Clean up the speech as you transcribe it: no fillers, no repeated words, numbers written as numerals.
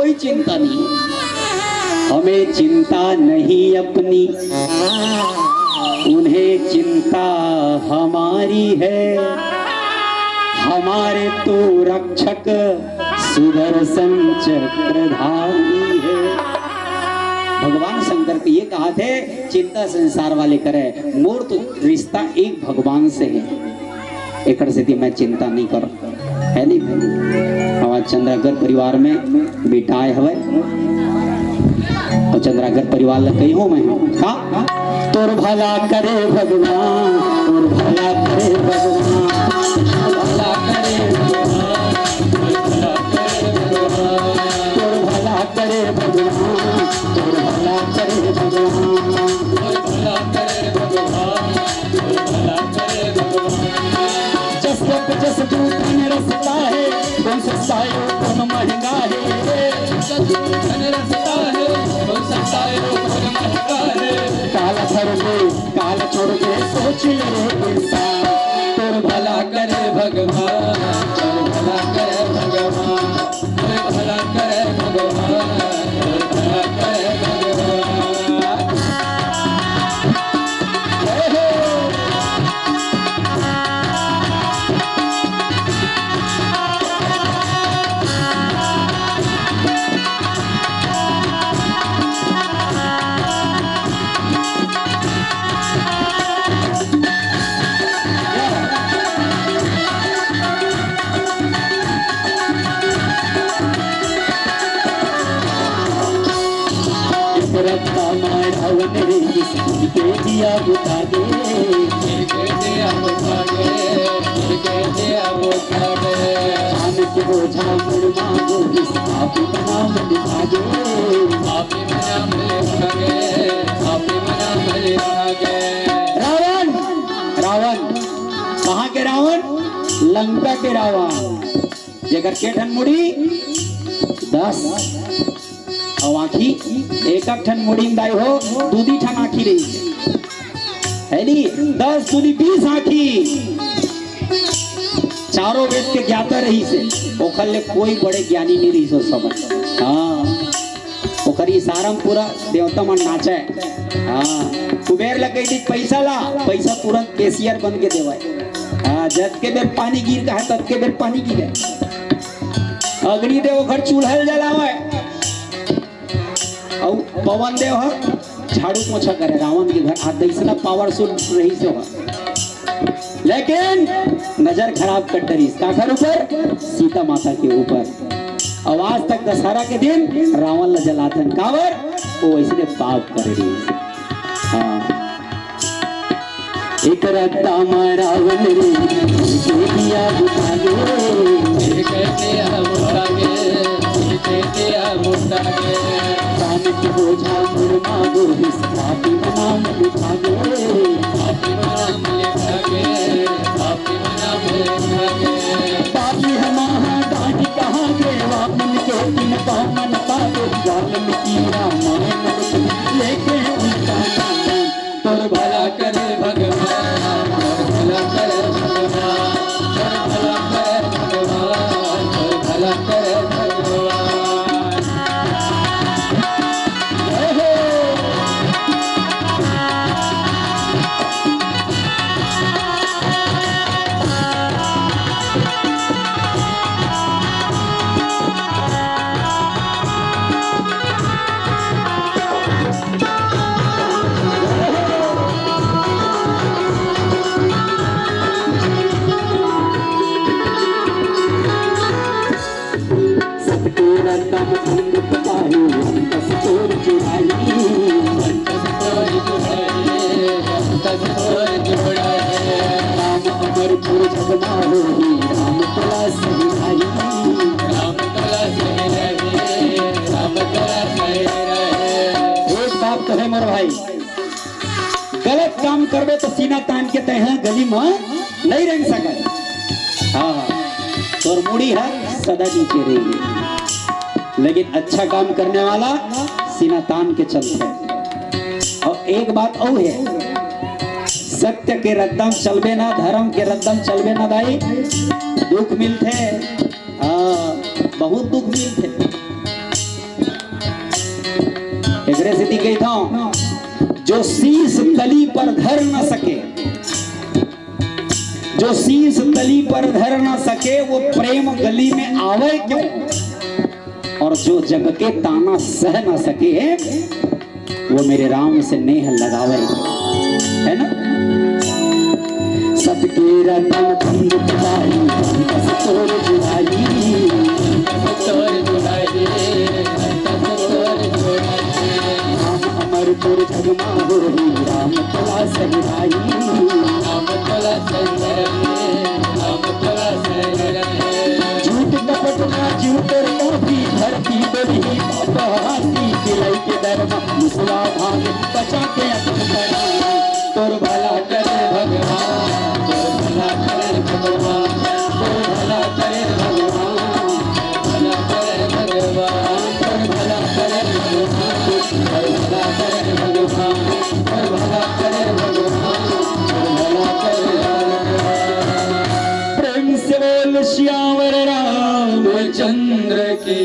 कोई चिंता नहीं, हमें चिंता नहीं अपनी, उन्हें चिंता हमारी है। हमारे तो रक्षक सुदर्शन चक्रधारी है। भगवान शंकर को ये कहा थे चिंता संसार वाले करे, मोर तो रिश्ता एक भगवान से है, एक से मैं चिंता नहीं कर है नहीं। हमारे चंद्रागर परिवार में बेटा आए हवे और चंद्रागर परिवार लग गई हूँ मैं का तोर भला करे भगवान, तोर भला करे भगवान, भला करे भगवान, तोर भला करे भगवान, तोर भला करे भगवान, तोर भला करे भगवान, तोर भला करे भगवान। जस जस दूत धन रसता है, कौन सस्ता है कौन महंगा है, धन रसता है कौन सस्ता है कौन महंगा है। काला धर दे काला छोड़ दे सोच ले इंसान, तोर भला करे भगवान, तोर भला करे भगवान, तोर भला करे भगवान, तोर भला करे भगवान। रत्ता माधवन रे के दिया बुता दे, के दिया बुता दे, के दिया बुता दे। जान के बोझा मुड़ मांगो इस आपी नाम लिखा दे, आपी नाम लिखा दे, आपी नाम लिखा दे। रावण रावण कहाँ के रावण? लंका के रावण। जेकर के ठन मुड़ी 10 और आखी एक ठन मुड़ी दाई हो, दूधी ठन आखी रही है नी, 10 दूधी 20 आखी। चारों वेद के ज्ञाता रही से ओखर ले कोई बड़े ज्ञानी नहीं रही सो समझ। हाँ ओखर इशारा पूरा देवता मन नाचे। हाँ कुबेर लगे थी पैसा ला, पैसा तुरंत केसियर बन के देवाए। हाँ जब के बेर पानी गिर का है तब के बेर पानी गिरे। अग्नि देव ओखर चूल्हा जलावे और पवन देव झाड़ू पोछा करे। रावण के घर हाथ इतना पावरफुल रही से हो, लेकिन नजर खराब कर डरी काखर ऊपर, सीता माता के ऊपर। आवाज तक दशहरा के दिन रावण ल जलाथन कावर वो वैसे पाप कर रही। हाँ एक रत्ता रावण रे के दिया बुता दे, के दिया बुता दे, के दिया बुता दे। जान के बोझा मुड़ मांगो इस आपी नाम लिखा दे, आपी नाम लिखा दे, आपी नाम लिखा दे। पापी हमारा डांडी कहाँ गे, वामन के दिन पावन पावे, वाल्मीकि रामायण लेके उनका नाम। तोर भला करे भगवान, तोर भला करे भगवान, तोर भला करे भगवान, तोर भला करे भगवान। गलत काम करबे तो सीना तान के तय गली में नहीं रह सके। हाँ तोर मुड़ी है सदा नीचे रहेगी, लेकिन अच्छा काम करने वाला सीना तान के चलते है। और एक बात और है, सत्य के रद्दम चलबे ना, धर्म के रद्दम चलबे ना दाई, दुख मिलते बहुत दुख मिलते। मेरे सिद्धि कहता हूं, जो शीश तली पर धर न सके, जो शीश तली पर धर न सके वो प्रेम गली में आवे क्यों, और जो जग के ताना सह न सके वो मेरे राम से नेह लगावे, है ना। सबके रतन धन जुटाई, बस तोर जुड़ाई, तोर जुड़ाई, तोर जुड़ाई। राम अमरपुर जगमा होई, राम तोला सहराई, राम तोला सहराई, राम तोला सहराई। झूठ कपट ना झूठर मोती, धरती बड़ी बाबा हाथी, दिलाई के दरमा मुसला भाग, बचा के अपन बना, तोर भला करे भगवान, तोर भला करे भगवान, तोर भला करे भगवान, भला करे भगवान, तोर भला करे भगवान, तोर भला करे भगवान, तोर भला करे भगवान, तोर भला करे भगवान। प्रेम से बोल श्यावर रामचंद्र चंद्र की